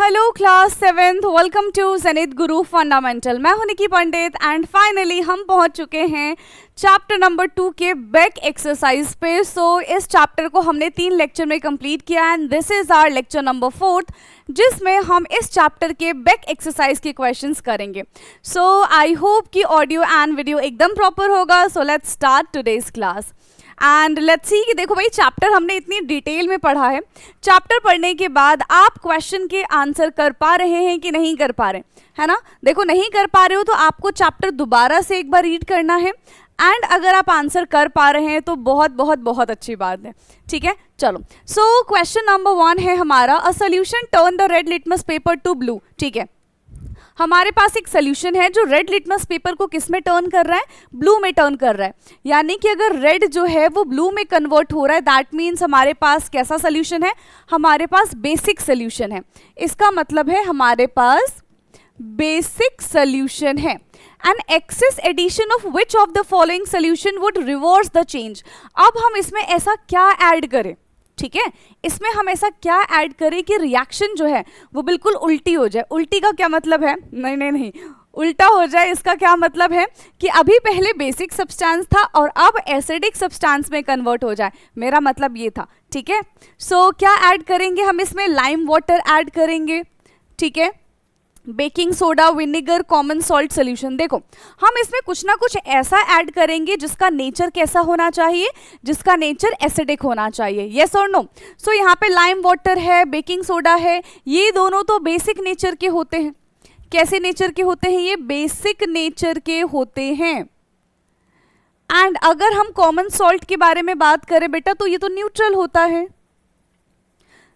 Hello class 7th, welcome to Zenith Guru fundamental. मैं हूं निकी पंडित and finally हम पहुंच चुके हैं चैप्टर नंबर 2 के बैक एक्सरसाइज पे। सो इस चैप्टर को हमने 3 लेक्चर में कंप्लीट किया and this is our lecture number 4th, जिसमें हम इस चैप्टर के बैक एक्सरसाइज के क्वेश्चंस करेंगे। सो आई होप कि ऑडियो एंड वीडियो एकदम प्रॉपर होगा। So let's start today's class and let's see कि देखो भाई, चैप्टर हमने इतनी डिटेल में पढ़ा है। चैप्टर पढ़ने के बाद आप क्वेश्चन के आंसर कर पा रहे हैं कि नहीं कर पा रहे, है ना। देखो, नहीं कर पा रहे हो तो आपको चैप्टर दोबारा से एक बार रीड करना है एंड अगर आप आंसर कर पा रहे हैं तो बहुत बहुत बहुत अच्छी बात है। ठीक है, चलो। सो क्वेश्चन नंबर 1 है हमारा, a solution turn the red litmus paper two blue. ठीक है, हमारे पास एक सोल्यूशन है जो रेड लिटमस पेपर को किस में टर्न कर रहा है, ब्लू में टर्न कर रहा है। यानी कि अगर रेड जो है वो ब्लू में कन्वर्ट हो रहा है, दैट मीन्स हमारे पास कैसा सोल्यूशन है, हमारे पास बेसिक सोल्यूशन है। इसका मतलब है हमारे पास बेसिक सोल्यूशन है। An excess addition of which of the following solution would reverse the change. अब हम इसमें ऐसा क्या ऐड करें, ठीक है, इसमें हम ऐसा क्या ऐड करें कि रिएक्शन जो है वो बिल्कुल उल्टी हो जाए। उल्टी का क्या मतलब है, नहीं, उल्टा हो जाए। इसका क्या मतलब है कि अभी पहले बेसिक सब्सटेंस था और अब एसिडिक सब्सटेंस में कन्वर्ट हो जाए, मेरा मतलब ये था। ठीक है, सो क्या ऐड करेंगे हम इसमें, लाइम वाटर ऐड करेंगे। ठीक है, baking soda, vinegar, common salt solution. देखो, हम इसमें कुछ ना कुछ ऐसा ऐड करेंगे जिसका नेचर कैसा होना चाहिए, जिसका नेचर एसिडिक होना चाहिए। यस और नो। सो यहाँ पे लाइम वाटर है, बेकिंग सोडा है, ये दोनों तो बेसिक नेचर के होते हैं। कैसे नेचर के होते हैं, ये बेसिक नेचर के होते हैं। एंड अगर हम कॉमन सॉल्ट के बारे में बात करें बेटा, तो ये तो न्यूट्रल होता है।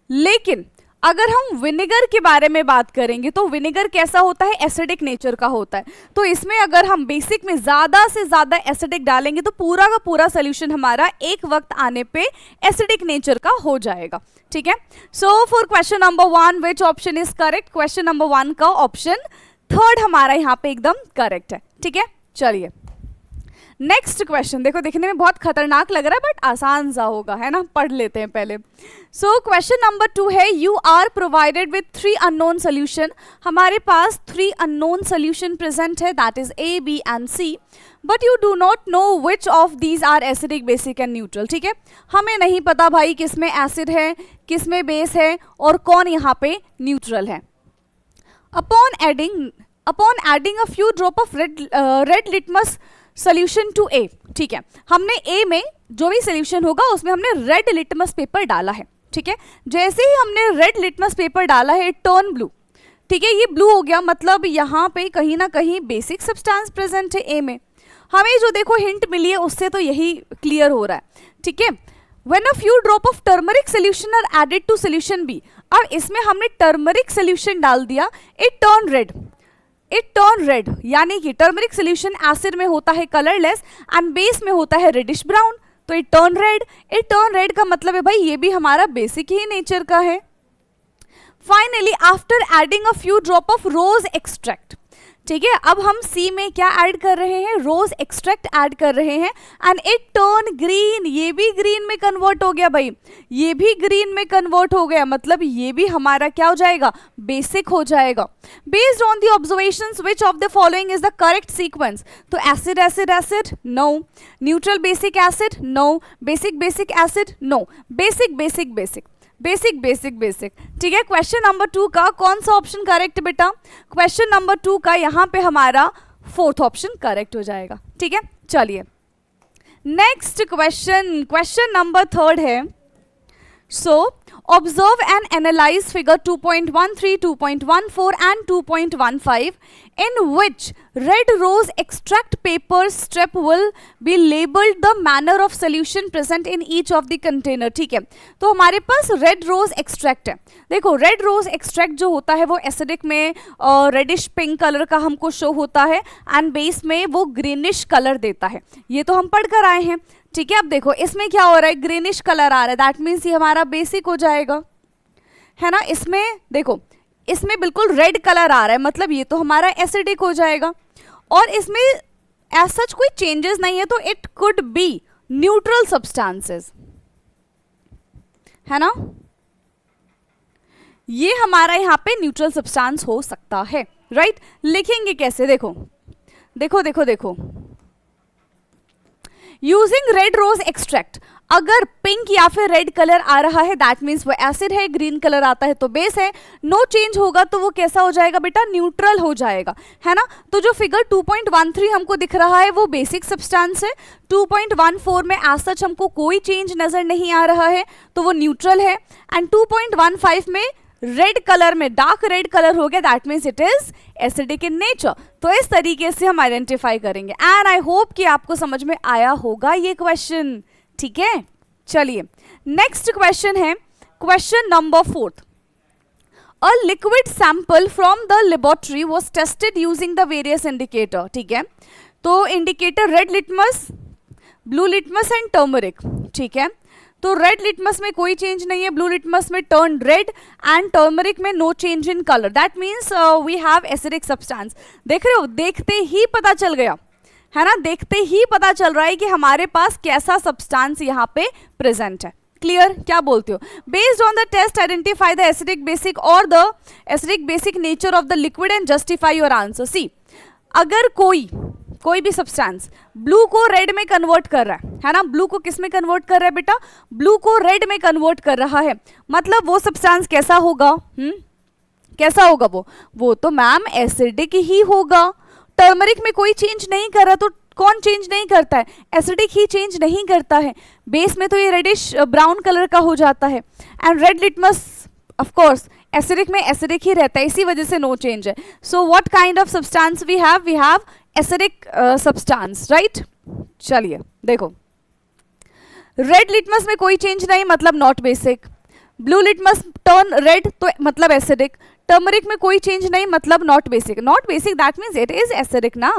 लेकिन अगर हम विनेगर के बारे में बात करेंगे तो विनेगर कैसा होता है, एसिडिक नेचर का होता है। तो इसमें अगर हम बेसिक में ज्यादा से ज्यादा एसिडिक डालेंगे तो पूरा का पूरा सोल्यूशन हमारा एक वक्त आने पे एसिडिक नेचर का हो जाएगा। ठीक है, so for question number 1 which option is correct, question number 1 का ऑप्शन 3 हमारा यहाँ पे एकदम करेक्ट है। ठीक है, चलिए नेक्स्ट क्वेश्चन। देखो, देखने में बहुत खतरनाक लग रहा है बट आसान सा होगा, है ना। पढ़ लेते हैं पहले। सो क्वेश्चन नंबर 2 है, you are provided with 3 unknown solution. हमारे पास 3 अननोन सोल्यूशन प्रेजेंट है, that is A, B and C, but you do not know which of these are acidic, basic and neutral. ठीक है, हमें नहीं पता भाई किसमें एसिड है, किसमें बेस है और कौन यहाँ पे न्यूट्रल है। Upon adding a few drop of red litmus solution to A. ठीक है, हमने ए में जो भी सोल्यूशन होगा उसमें हमने रेड लिटमस पेपर डाला है। ठीक है, जैसे ही हमने रेड लिटमस पेपर डाला है, टर्न ब्लू। ठीक है, ये ब्लू हो गया, मतलब यहाँ पे कहीं ना कहीं बेसिक सब्सटेंस प्रेजेंट है ए में। हमें जो देखो हिंट मिली है उससे तो यही क्लियर हो रहा है। ठीक है, when a few drop of turmeric solution are added to solution B. अब इसमें हमने टर्मरिक सोल्यूशन डाल दिया, इट टर्न रेड, यानी कि टर्मरिक सोल्यूशन एसिड में होता है कलरलेस एंड बेस में होता है रेडिश ब्राउन, तो इट टर्न रेड का मतलब है भाई ये भी हमारा बेसिक ही नेचर का है। Finally after adding a few drop of rose extract. ठीक है, अब हम सी में क्या ऐड कर रहे हैं, रोज एक्सट्रैक्ट ऐड कर रहे हैं एंड इट टर्न ग्रीन। ये भी ग्रीन में कन्वर्ट हो गया भाई, ये भी ग्रीन में कन्वर्ट हो गया, मतलब ये भी हमारा क्या हो जाएगा, बेसिक हो जाएगा। Based on the observations which of the following is the correct sequence. तो acid acid acid, no. Neutral basic acid, no. Basic basic acid, no. Basic basic basic basic basic basic. ठीक है, question number 2 का कौन सा option correct बेटा, question number 2 का यहाँ पे हमारा 4th ऑप्शन करेक्ट हो जाएगा। ठीक है, चलिए नेक्स्ट क्वेश्चन नंबर 3 है। सो observe and analyze figure 2.13, 2.14 and 2.15 in which red rose extract paper strip will be labeled the manner of solution present in each of the container। ठीक है, तो हमारे पास रेड रोज एक्सट्रैक्ट है। देखो, red rose extract जो होता है वो एसिडिक में रेडिश पिंक कलर का हमको शो होता है एंड बेस में वो ग्रीनिश कलर देता है। ये तो हम पढ़ कर आए हैं। ठीक है, अब देखो इसमें क्या हो रहा है, ग्रीनिश कलर आ रहा है, दैट मीन्स ये हमारा बेसिक हो जाएगा, है ना। इसमें देखो, इसमें बिल्कुल रेड कलर आ रहा है, मतलब ये तो हमारा एसिडिक हो जाएगा। और इसमें एज सच कोई चेंजेस नहीं है, तो it could be neutral substances, है ना। ये हमारा यहाँ पे न्यूट्रल सब्सटेंस हो सकता है, राइट। लिखेंगे कैसे, देखो देखो देखो देखो, यूजिंग रेड रोज एक्सट्रैक्ट, अगर पिंक या फिर रेड कलर आ रहा है दैट मीन्स वो एसिड है, ग्रीन कलर आता है तो बेस है, नो चेंज होगा तो वो कैसा हो जाएगा बेटा, न्यूट्रल हो जाएगा, है ना। तो जो फिगर 2.13 हमको दिख रहा है वो बेसिक सब्सटेंस है, 2.14 में एज सच हमको कोई चेंज नजर नहीं आ रहा है तो वो न्यूट्रल है, एंड 2.15 में रेड कलर में डार्क रेड कलर हो गया that means it is acidic in nature. तो इस तरीके से हम आइडेंटिफाई करेंगे एंड आई होप कि आपको समझ में आया होगा ये क्वेश्चन, ठीक है। चलिए नेक्स्ट क्वेश्चन है question number 4। A liquid sample from the laboratory was tested using the various indicator, ठीक है। तो indicator red litmus, blue litmus and turmeric, ठीक है। तो रेड लिटमस में कोई चेंज नहीं है, ब्लू लिटमस में टर्न रेड एंड टर्मरिक में no change in colour, that means we have acidic substance. देख रहे हो, देखते ही पता चल गया है ना, देखते ही पता चल रहा है कि हमारे पास कैसा सब्सटेंस यहाँ पे प्रेजेंट है। क्लियर, क्या बोलते हो? Based on the test identify the acidic basic और the acidic basic nature of the liquid and justify your answer. See, अगर कोई भी सब्सटेंस ब्लू को रेड में कन्वर्ट कर रहा है ना, ब्लू को किस में कन्वर्ट कर रहा है बेटा, ब्लू को रेड में कन्वर्ट कर रहा है, मतलब वो सब्सटेंस कैसा होगा, कैसा होगा वो तो मैम एसिडिक ही होगा। टर्मरिक में कोई चेंज नहीं कर रहा तो कौन चेंज नहीं करता है, एसिडिक ही चेंज नहीं करता है। बेस में तो ये रेडिश ब्राउन कलर का हो जाता है and red litmus of course acidic में एसिडिक ही रहता है, इसी वजह से नो चेंज है। So what kind of substance we have acidic substance, right. चलिए देखो, रेड लिटमस में कोई चेंज नहीं मतलब not basic, blue litmus turn red तो मतलब एसिडिक, टर्मरिक में कोई चेंज नहीं मतलब not basic, not basic that means it is acidic ना,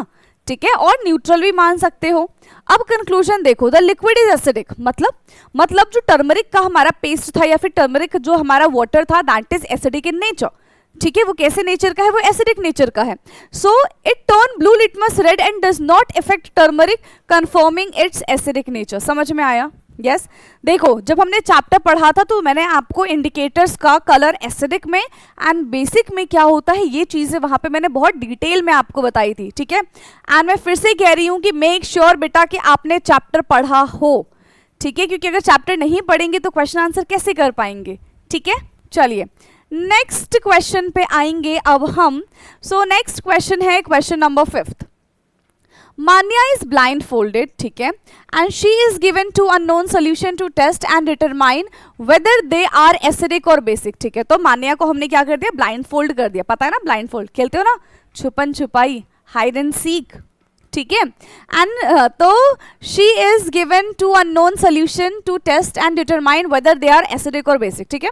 ठीक है, और न्यूट्रल भी मान सकते हो। अब कंक्लूजन देखो, द लिक्विड इज एसिडिक, मतलब जो टर्मरिक का हमारा पेस्ट था या फिर टर्मरिक जो हमारा वाटर था that is acidic in nature, ठीक है। वो कैसे नेचर का है, वो एसिडिक नेचर का है। So it turn blue litmus red and does not effect turmeric confirming its acidic nature. समझ में आया? यस। देखो, जब हमने चैप्टर पढ़ा था तो मैंने आपको इंडिकेटर्स का कलर एसिडिक में एंड बेसिक में क्या होता है ये चीजें वहां पे मैंने बहुत डिटेल में आपको बताई थी, ठीक है। एंड मैं फिर से कह रही हूं कि मेक श्योर बेटा कि आपने चैप्टर पढ़ा हो, ठीक है, क्योंकि अगर चैप्टर नहीं पढ़ेंगे तो क्वेश्चन आंसर कैसे कर पाएंगे, ठीक है। चलिए नेक्स्ट क्वेश्चन पे आएंगे अब हम। सो नेक्स्ट क्वेश्चन है question number 5। Manya is blindfolded, ठीक है, and she is given two unknown solution to test and determine whether they are acidic और बेसिक, ठीक है। तो मान्या को हमने क्या कर दिया, ब्लाइंड फोल्ड कर दिया। पता है ना ब्लाइंड फोल्ड खेलते हो ना, छुपन छुपाई, हाइड एंड सीक, ठीक है। एंड तो she is given two unknown solution to test and determine whether they are acidic और बेसिक, ठीक है।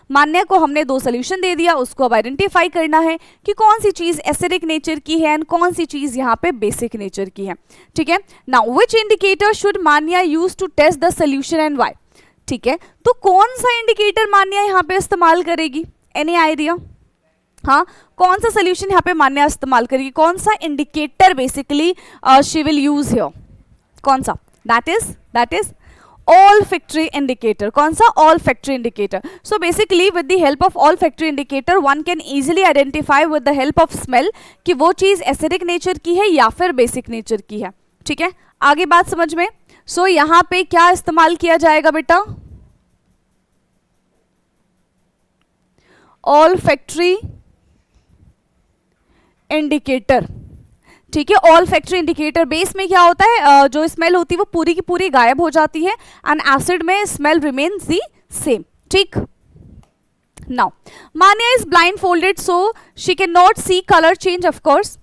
मान्या को हमने 2 सोल्यूशन दे दिया, उसको अब आइडेंटिफाई करना है कि कौन सी चीज एसिडिक नेचर की है एंड कौन सी चीज यहाँ पे बेसिक नेचर की है, ठीक है। Now which indicator should Manya use to test the solution and why, ठीक है। तो कौन सा इंडिकेटर मान्या यहाँ पे इस्तेमाल करेगी, एनी आइडिया? हाँ, कौन सा सोल्यूशन यहाँ पे मान्या इस्तेमाल करेगी, कौन सा indicator basically she will use here, कौन सा? That is olfactory indicator। कौन सा? olfactory indicator। So basically with the help of olfactory indicator one can easily identify with the help of smell कि वो चीज एसिडिक नेचर की है या फिर बेसिक नेचर की है, ठीक है। आगे बात समझ में। सो यहाँ पे क्या इस्तेमाल किया जाएगा बेटा, olfactory इंडिकेटर, ठीक है। ऑल फैक्टरी इंडिकेटर बेस में क्या होता है, जो स्मेल होती है वो पूरी की पूरी गायब हो जाती है एंड एसिड में स्मेल रिमेन्स दी सेम, ठीक। Now Manya is blindfolded so she can not see colour change, of course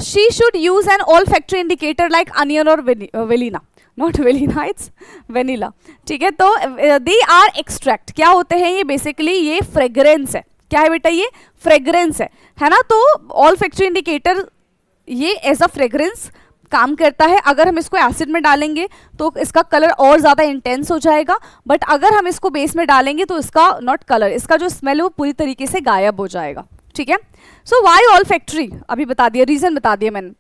she should use an olfactory indicator like onion और velina, not velina it's vanilla, ठीक है। तो they are extract, क्या होते हैं ये, basically ये fragrance है। क्या है बेटा, ये फ्रेग्रेंस है ना। तो ऑल फैक्टरी इंडिकेटर ये एज अ फ्रेग्रेंस काम करता है। अगर हम इसको एसिड में डालेंगे तो इसका कलर और ज़्यादा इंटेंस हो जाएगा, बट अगर हम इसको बेस में डालेंगे तो इसका नॉट कलर, इसका जो स्मेल है वो पूरी तरीके से गायब हो जाएगा, ठीक है। सो व्हाई ऑल फैक्टरी, अभी बता दिया, रीजन बता दिया मैंने।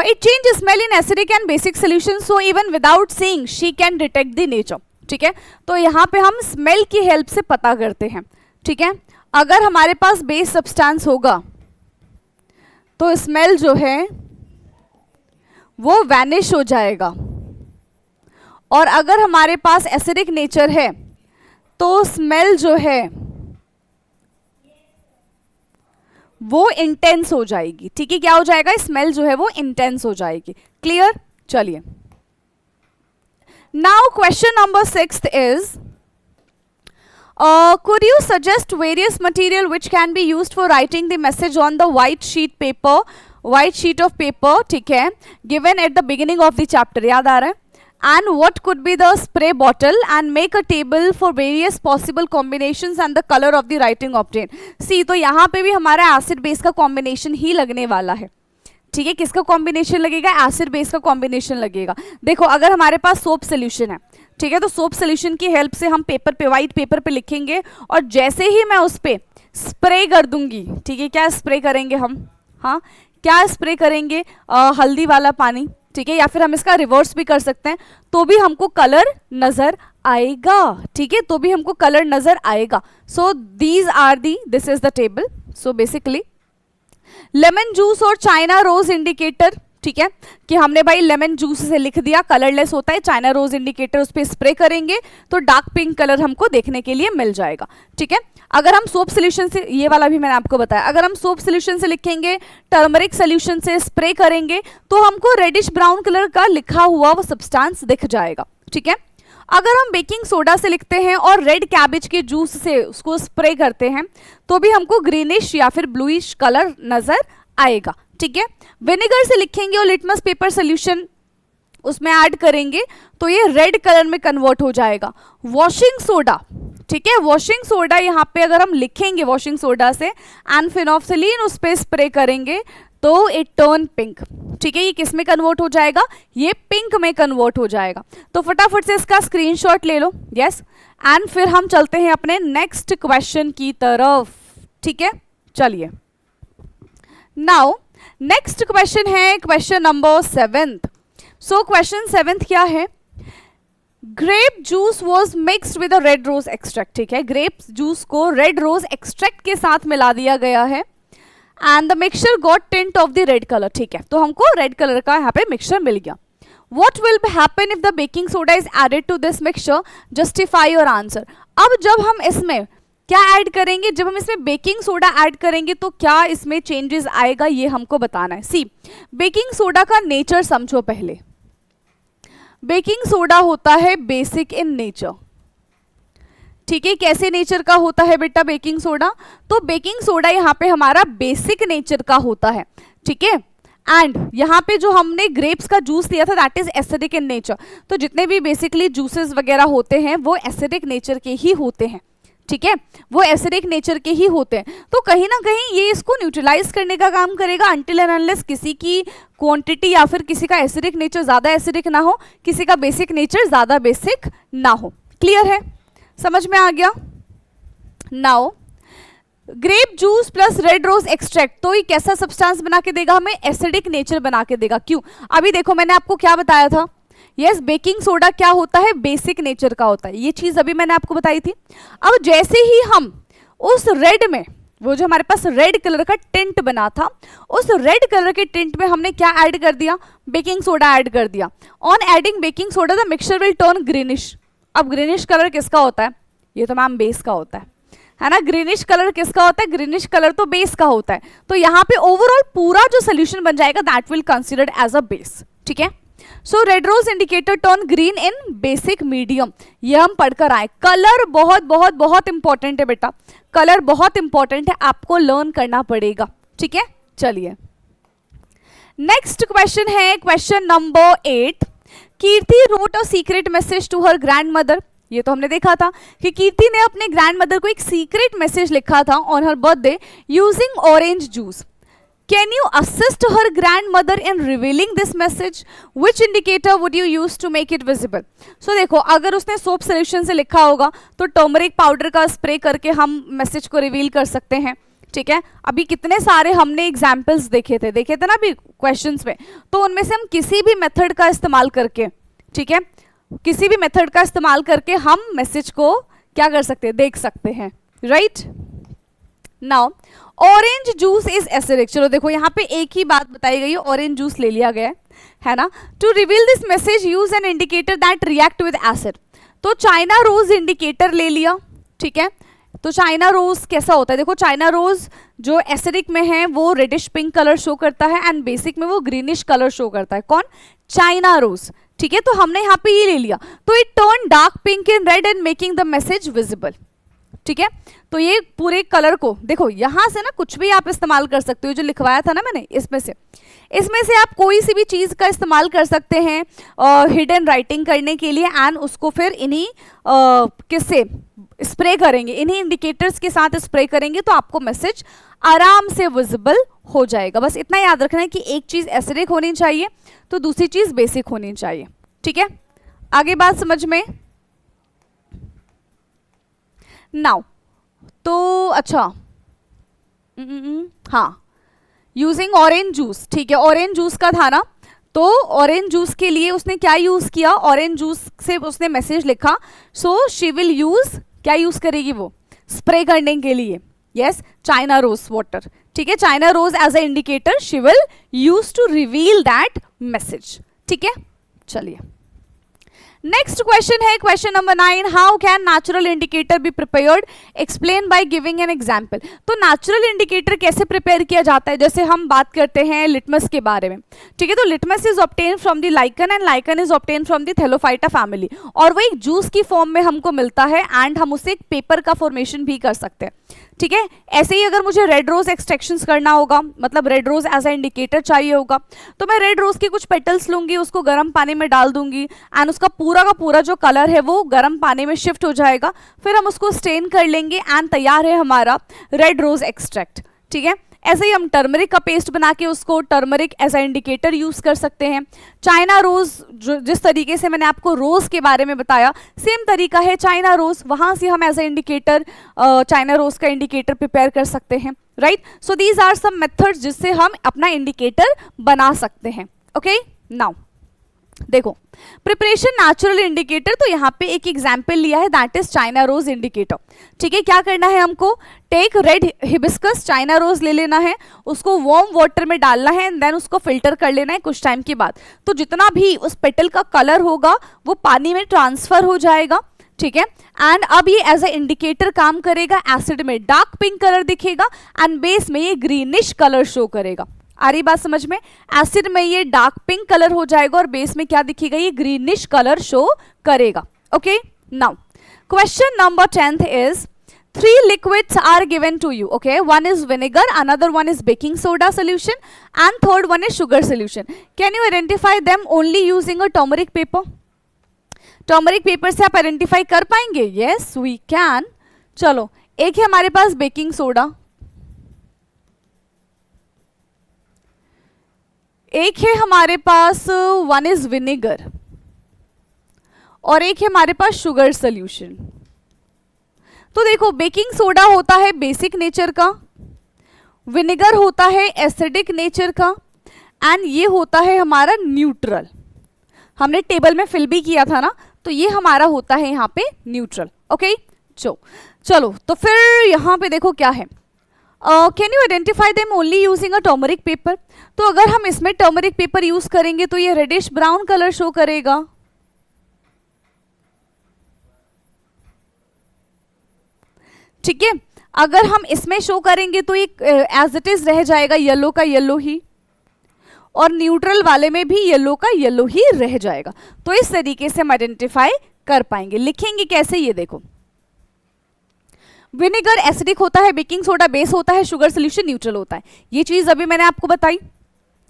It changes smell in acidic and basic solutions, so even without seeing she can detect the nature, ठीक है। तो यहाँ पे हम स्मेल की हेल्प से पता करते हैं, ठीक है। अगर हमारे पास बेस सब्सटेंस होगा तो स्मेल जो है वो वैनिश हो जाएगा, और अगर हमारे पास एसिडिक नेचर है तो स्मेल जो है वो इंटेंस हो जाएगी, ठीक है। क्या हो जाएगा? स्मेल जो है वो इंटेंस हो जाएगी। क्लियर? चलिए, now question number 6 is could you suggest various material which can be used for writing the message on the white sheet of paper, ठीक है, given at the beginning of the chapter, याद आ रहा है? And what could be the spray bottle, and make a table for various possible combinations and the color of the writing obtained. See, तो यहाँ पे भी हमारा एसिड बेस का combination ही लगने वाला है, ठीक है। किसका कॉम्बिनेशन लगेगा? एसिड बेस का कॉम्बिनेशन लगेगा। देखो, अगर हमारे पास सोप सोल्यूशन है, ठीक है, तो सोप सोल्यूशन की हेल्प से हम पेपर पे, व्हाइट पेपर पे लिखेंगे, और जैसे ही मैं उस पर स्प्रे कर दूंगी, ठीक है, क्या स्प्रे करेंगे हम? हाँ, क्या स्प्रे करेंगे? हल्दी वाला पानी, ठीक है, या फिर हम इसका रिवर्स भी कर सकते हैं, तो भी हमको कलर नजर आएगा, ठीक है, तो भी हमको कलर नजर आएगा। So this is the table. So basically lemon juice और चाइना रोज इंडिकेटर, ठीक है, कि हमने भाई लेमन जूस से लिख दिया, कलरलेस होता है, चाइना रोज इंडिकेटर उस पर स्प्रे करेंगे तो डार्क पिंक कलर हमको देखने के लिए मिल जाएगा, ठीक है। अगर हम सोप सोल्यूशन से, ये वाला भी मैंने आपको बताया, अगर हम सोप सोल्यूशन से लिखेंगे, टर्मरिक सोल्यूशन से स्प्रे करेंगे, तो हमको रेडिश ब्राउन कलर का लिखा हुआ वो सब्सटेंस दिख जाएगा, ठीक है। अगर हम बेकिंग सोडा से लिखते हैं और रेड कैबेज के जूस से उसको स्प्रे करते हैं, तो भी हमको ग्रीनिश या फिर ब्लूइश कलर नजर आएगा, ठीक है। विनेगर से लिखेंगे और लिटमस पेपर सोल्यूशन उसमें ऐड करेंगे तो ये रेड कलर में कन्वर्ट हो जाएगा। वॉशिंग सोडा, ठीक है, वॉशिंग सोडा यहाँ पे अगर हम लिखेंगे वॉशिंग सोडा से एंड फिनोक्सिलीन उस पर स्प्रे करेंगे तो इट टर्न पिंक, ठीक है। ये किस में कन्वर्ट हो जाएगा? ये पिंक में कन्वर्ट हो जाएगा। तो फटाफट से इसका स्क्रीनशॉट ले लो, यस, एंड फिर हम चलते हैं अपने नेक्स्ट क्वेश्चन की तरफ, ठीक है। चलिए, नाउ नेक्स्ट क्वेश्चन है क्वेश्चन नंबर 7। सो क्वेश्चन 7 क्या है? Grape juice was mixed with red rose extract, ठीक है, ग्रेप जूस को रेड रोज एक्सट्रैक्ट के साथ मिला दिया गया है and the mixture got tint of the red colour, ठीक है, तो हमको रेड कलर का यहाँ पे मिक्सचर मिल गया। What will happen if the baking soda is added to this mixture? Justify your answer. अब जब हम इसमें क्या ऐड करेंगे? जब हम इसमें बेकिंग सोडा ऐड करेंगे तो क्या इसमें चेंजेस आएगा, ये हमको बताना है। सी, बेकिंग सोडा का नेचर समझो पहले। बेकिंग सोडा होता है बेसिक इन नेचर, ठीक है। कैसे नेचर का होता है बेटा बेकिंग सोडा? तो बेकिंग सोडा यहाँ पे हमारा बेसिक नेचर का होता है, ठीक है। एंड यहाँ पे जो हमने ग्रेप्स का जूस लिया था that is acidic in nature, तो जितने भी बेसिकली जूसेस वगैरह होते हैं वो एसिडिक नेचर के ही होते हैं, ठीक है, वो एसिडिक नेचर के ही होते हैं। तो कहीं ना कहीं ये इसको न्यूट्रलाइज करने का काम करेगा अनटिल एंड अनलेस किसी की क्वांटिटी या फिर किसी का एसिडिक नेचर ज़्यादा एसिडिक ना हो, किसी का बेसिक नेचर ज़्यादा बेसिक ना हो। क्लियर है? समझ में आ गया? Now grape juice plus red rose extract, तो ये कैसा सब्सटेंस बना के देगा हमें? एसिडिक नेचर बना के देगा। क्यों? अभी देखो मैंने आपको क्या बताया था, यस, बेकिंग सोडा क्या होता है? बेसिक नेचर का होता है, ये चीज अभी मैंने आपको बताई थी। अब जैसे ही हम उस रेड में, वो जो हमारे पास रेड कलर का टिंट बना था, उस रेड कलर के टिंट में हमने क्या ऐड कर दिया? बेकिंग सोडा ऐड कर दिया। On adding baking soda the mixture will turn greenish. अब ग्रीनिश कलर किसका होता है? ये तो मैम बेस का होता है ना। ग्रीनिश कलर किसका होता है? ग्रीनिश कलर तो बेस का होता है। तो यहाँ पे ओवरऑल पूरा जो सोल्यूशन बन जाएगा that will considered as a base, ठीक है। So red rose indicator turn green in basic medium, ये हम पढ़कर आए। कलर बहुत बहुत बहुत इंपॉर्टेंट है बेटा, कलर बहुत इंपॉर्टेंट है, आपको लर्न करना पड़ेगा, ठीक है। चलिए नेक्स्ट क्वेश्चन है question number 8। Kirti wrote a secret message to her grand mother. ये तो हमने देखा था कि कीर्ति ने अपने ग्रैंड मदर को एक सीक्रेट मैसेज लिखा था on her birthday using orange juice. Can you assist her grand mother in revealing this message? Which indicator would you use to make it visible? So देखो, अगर उसने सोप सोल्यूशन से लिखा होगा तो टर्मरिक पाउडर का स्प्रे करके हम मैसेज को रिवील कर सकते हैं, ठीक है। अभी कितने सारे हमने एग्जाम्पल्स देखे थे ना अभी क्वेश्चंस में, तो उनमें से हम किसी भी मेथड का इस्तेमाल करके, ठीक है, किसी भी मेथड का इस्तेमाल करके हम मैसेज को क्या कर सकते हैं, देख सकते हैं, right. Now orange juice is acidic, चलो देखो यहाँ पे एक ही बात बताई गई है, ऑरेंज जूस ले लिया गया है ना। To reveal this message use an indicator that react with acid, तो चाइना रोज इंडिकेटर ले लिया, ठीक है। तो चाइना रोज कैसा होता है, देखो चाइना रोज जो एसिडिक में है वो रेडिश पिंक कलर शो करता है एंड बेसिक में वो ग्रीनिश कलर शो करता है, कौन, चाइना रोज, ठीक है। तो हमने यहाँ पे ये ले लिया, तो it turn dark pink in red and making the message visible, ठीक है। तो ये पूरे कलर को देखो, यहां से ना कुछ भी आप इस्तेमाल कर सकते हो, जो लिखवाया था ना मैंने इसमें से आप कोई सी भी चीज का इस्तेमाल कर सकते हैं हिडन राइटिंग करने के लिए, एंड उसको फिर इन्हीं किससे स्प्रे करेंगे, इन्हीं इंडिकेटर्स के साथ स्प्रे करेंगे, तो आपको मैसेज आराम से विजिबल हो जाएगा। बस इतना याद रखना है कि एक चीज एसिडिक होनी चाहिए तो दूसरी चीज बेसिक होनी चाहिए, ठीक है। आगे बात समझ में। नाउ तो अच्छा हाँ, यूजिंग ऑरेंज जूस, ठीक है, ऑरेंज जूस का था ना, तो ऑरेंज जूस के लिए उसने क्या यूज किया, ऑरेंज जूस से उसने मैसेज लिखा, सो शी विल यूज, क्या यूज करेगी वो, स्प्रे करने के लिए, यस, चाइना रोज वाटर, ठीक है, China rose as a indicator she will use to reveal that message, ठीक है। चलिए नेक्स्ट क्वेश्चन है question number 9, how can natural indicator be prepared, explain by giving an example. तो natural indicator कैसे prepare किया जाता है, जैसे हम बात करते हैं लिटमस के बारे में, ठीक है। तो litmus is obtain from the lichen and lichen is obtain from the thallophyta family, और वो एक जूस की फॉर्म में हमको मिलता है एंड हम उससे एक पेपर का फॉर्मेशन भी कर सकते हैं, ठीक है। ऐसे ही अगर मुझे रेड रोज एक्सट्रैक्शंस करना होगा, मतलब red rose as a indicator चाहिए होगा, तो मैं रेड रोज के कुछ पेटल्स लूंगी, उसको गर्म पानी में डाल दूंगी एंड उसका पूरा का पूरा जो कलर है वो गर्म पानी में शिफ्ट हो जाएगा, फिर हम उसको स्टेन कर लेंगे एंड तैयार है हमारा रेड रोज एक्सट्रैक्ट, ठीक है। ऐसे ही हम टर्मरिक का पेस्ट बना के उसको turmeric as a indicator use कर सकते हैं। चाइना रोज, जो जिस तरीके से मैंने आपको रोज के बारे में बताया, सेम तरीका है चाइना रोज, वहां से हम as a indicator China rose का इंडिकेटर प्रिपेयर कर सकते हैं, right. So these are some methods जिससे हम अपना इंडिकेटर बना सकते हैं, ओके। नाउ देखो प्रिपरेशन नेचुरल इंडिकेटर, तो यहाँ पे एक एग्जाम्पल लिया है that is China rose indicator, ठीक है। क्या करना है हमको, take red hibiscus, China rose ले लेना है, उसको वार्म वाटर में डालना है एंड देन उसको फिल्टर कर लेना है कुछ टाइम के बाद, तो जितना भी उस पेटल का कलर होगा वो पानी में ट्रांसफर हो जाएगा, ठीक है। एंड अब ये एज अ इंडिकेटर काम करेगा, एसिड में डार्क पिंक कलर दिखेगा एंड बेस में ये ग्रीनिश कलर शो करेगा। आ रही बात समझ में, एसिड में ये डार्क पिंक कलर हो जाएगा और बेस में क्या दिखेगा, ये ग्रीनिश कलर शो करेगा, okay. Now question number 10 is 3 liquids are given to you, okay, one is vinegar, another one is baking soda solution and third one is sugar solution. Can you identify them only using a turmeric paper? Turmeric paper से आप identify कर पाएंगे, yes we can. चलो एक है हमारे पास baking soda, एक है हमारे पास वन इज विनेगर, और एक है हमारे पास शुगर सोल्यूशन। तो देखो बेकिंग सोडा होता है बेसिक नेचर का, विनेगर होता है एसिडिक नेचर का, एंड ये होता है हमारा न्यूट्रल। हमने टेबल में फिल भी किया था ना, तो ये हमारा होता है यहाँ पे न्यूट्रल, ओके। चलो तो फिर यहाँ पे देखो क्या है, can you identify them only using a turmeric paper. तो अगर हम इसमें टर्मरिक पेपर यूज करेंगे तो ये रेडिश ब्राउन कलर शो करेगा, ठीक है। अगर हम इसमें शो करेंगे तो ये एज इट इज रह जाएगा येलो का येलो ही, और न्यूट्रल वाले में भी येलो का येलो ही रह जाएगा। तो इस तरीके से हम आइडेंटिफाई कर पाएंगे। लिखेंगे कैसे, ये देखो, विनेगर एसिडिक होता है, बेकिंग सोडा बेस होता है, शुगर सोल्यूशन न्यूट्रल होता है। ये चीज अभी मैंने आपको बताई,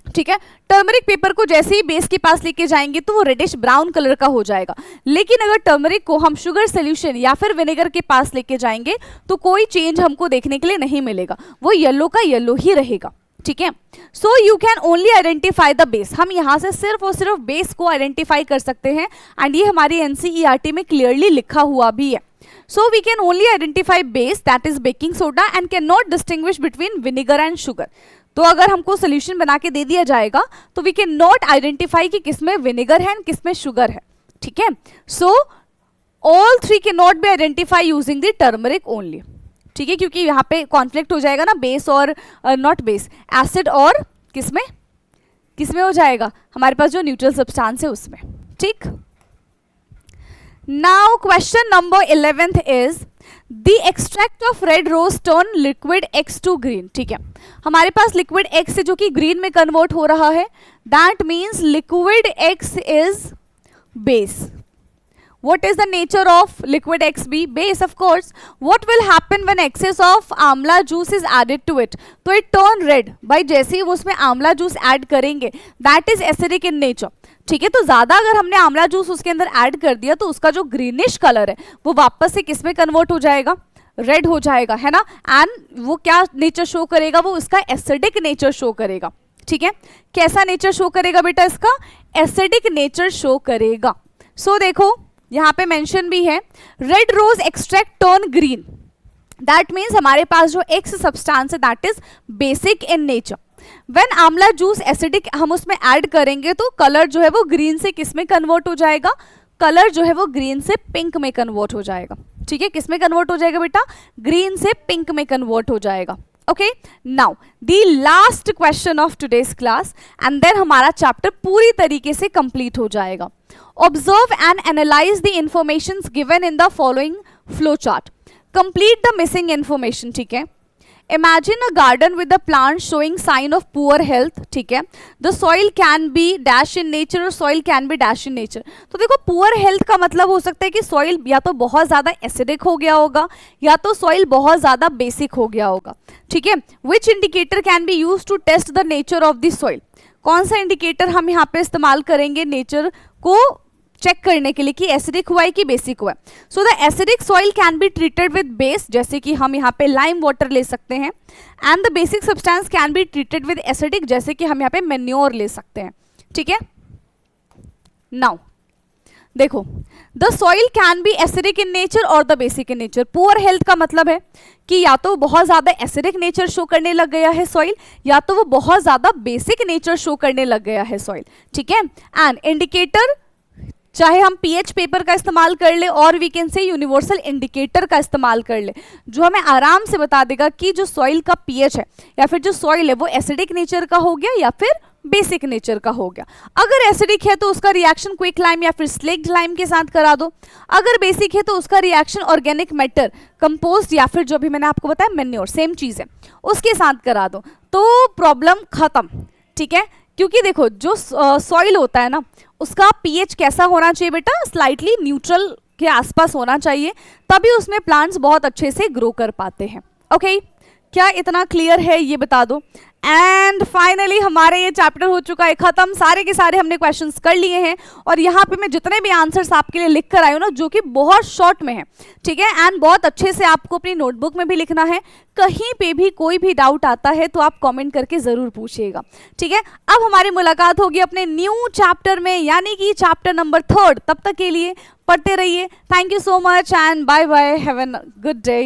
ठीक है। टर्मरिक पेपर को जैसे ही बेस के पास लेके जाएंगे तो वो रेडिश ब्राउन कलर का हो जाएगा, लेकिन अगर टर्मरिक को हम शुगर सोल्यूशन या फिर विनेगर के पास लेके जाएंगे तो कोई चेंज हमको देखने के लिए नहीं मिलेगा, वो येलो का येलो ही रहेगा, ठीक है। So you can only identify the base, हम यहाँ से सिर्फ और सिर्फ बेस को आइडेंटिफाई कर सकते हैं, एंड ये हमारी एनसीईआरटी में क्लियरली लिखा हुआ भी है। So we can only identify base, that is baking soda, and cannot distinguish between vinegar and sugar. तो अगर हमको सोल्यूशन बना के दे दिया जाएगा तो वी कैन नॉट आइडेंटिफाई कि किसमें विनेगर है किसमें शुगर है, ठीक है। So all three can not be identify using the turmeric only, ठीक है, क्योंकि यहाँ पे कॉन्फ्लिक्ट हो जाएगा ना, बेस और नॉट बेस, एसिड और किसमें किसमें हो जाएगा, हमारे पास जो न्यूट्रल सब्सटेंस है उसमें, ठीक। Now question number 11th is the extract of red rose turn liquid X to green, ठीक है, हमारे पास लिक्विड X से जो कि ग्रीन में कन्वर्ट हो रहा है, that means liquid X is base. What is the nature of liquid XB? Base, of course. What will happen when excess of आंवला juice is added to it? तो it turn red. भाई जैसे ही वो उसमें आंवला जूस ऐड करेंगे, that is acidic in nature. ठीक है, तो ज्यादा अगर हमने आंवला जूस उसके अंदर ऐड कर दिया तो उसका जो ग्रीनिश कलर है वो वापस से किस में कन्वर्ट हो जाएगा, रेड हो जाएगा, है ना। एंड वो क्या नेचर शो करेगा, वो इसका एसिडिक नेचर शो करेगा, ठीक है। कैसा नेचर शो करेगा बेटा, इसका एसिडिक नेचर शो करेगा। सो देखो यहाँ पे मेंशन भी है, red rose extract turn green, that means हमारे पास जो एक्स सब्सटेंस है that is basic in nature. When amla juice acidic हम उसमें ऐड करेंगे तो कलर जो है वो ग्रीन से किस में कन्वर्ट हो जाएगा, कलर जो है वो ग्रीन से पिंक में कन्वर्ट हो जाएगा, ठीक है। किस में कन्वर्ट हो जाएगा बेटा, ग्रीन से पिंक में कन्वर्ट हो जाएगा। Okay, now the last question of today's class and then हमारा चैप्टर पूरी तरीके से कंप्लीट हो जाएगा। Observe and analyze the informations given in the following flow chart. Complete the missing information, ठीक है। Imagine a garden with the plants showing sign of poor health, ठीक है। The soil can be dash in nature or soil can be dash in nature. तो देखो poor health का मतलब हो सकता है कि soil या तो बहुत ज़्यादा acidic हो गया होगा या तो soil बहुत ज़्यादा basic हो गया होगा, ठीक है। Which indicator can be used to test the nature of the soil? कौन सा इंडिकेटर हम यहाँ पे इस्तेमाल करेंगे नेचर को चेक करने के लिए कि एसिडिक हुआ है कि बेसिक हुआ है। So the acidic soil can be treated with base, जैसे कि हम यहाँ पे लाइम वाटर ले सकते हैं, and the basic substance can be treated with acidic, जैसे कि हम यहाँ पे मेन्योर ले सकते हैं, ठीक है। नाउ देखो, the soil can be acidic in nature और the basic in nature. Poor health का मतलब है कि या तो बहुत ज्यादा एसिडिक नेचर शो करने लग गया है सॉइल, या तो वो बहुत ज्यादा बेसिक नेचर शो करने लग गया है सॉइल, ठीक है। एंड इंडिकेटर चाहे हम पीएच पेपर का इस्तेमाल कर ले और we can say universal indicator का इस्तेमाल कर ले, जो हमें आराम से बता देगा कि जो सॉइल का पीएच है या फिर जो सॉइल है वो एसिडिक नेचर का हो गया या फिर बेसिक नेचर का हो गया। अगर एसिडिक है तो उसका रिएक्शन क्विक लाइम या फिर स्लेक्ड लाइम के साथ करा दो, अगर बेसिक है तो उसका रिएक्शन ऑर्गेनिक मैटर कंपोस्ट या फिर जो भी मैंने आपको बताया मेन्योर, सेम चीज़ है, उसके साथ करा दो तो प्रॉब्लम खत्म, ठीक है। क्योंकि देखो जो सॉइल होता है ना उसका पीएच कैसा होना चाहिए बेटा, स्लाइटली न्यूट्रल के आसपास होना चाहिए, तभी उसमें प्लांट्स बहुत अच्छे से ग्रो कर पाते हैं। ओके, क्या इतना क्लियर है ये बता दो। एंड फाइनली हमारे ये चैप्टर हो चुका है खत्म, सारे के सारे हमने क्वेश्चंस कर लिए हैं और यहाँ पे मैं जितने भी आंसर्स आपके लिए लिख कर आई हूँ ना, जो कि बहुत शॉर्ट में है, ठीक है, एंड बहुत अच्छे से आपको अपनी नोटबुक में भी लिखना है। कहीं पे भी कोई भी डाउट आता है तो आप कमेंट करके ज़रूर पूछिएगा, ठीक है। अब हमारी मुलाकात होगी अपने न्यू चैप्टर में, यानी कि चैप्टर नंबर 3। तब तक के लिए पढ़ते रहिए। Thank you so much and bye bye, have a good day.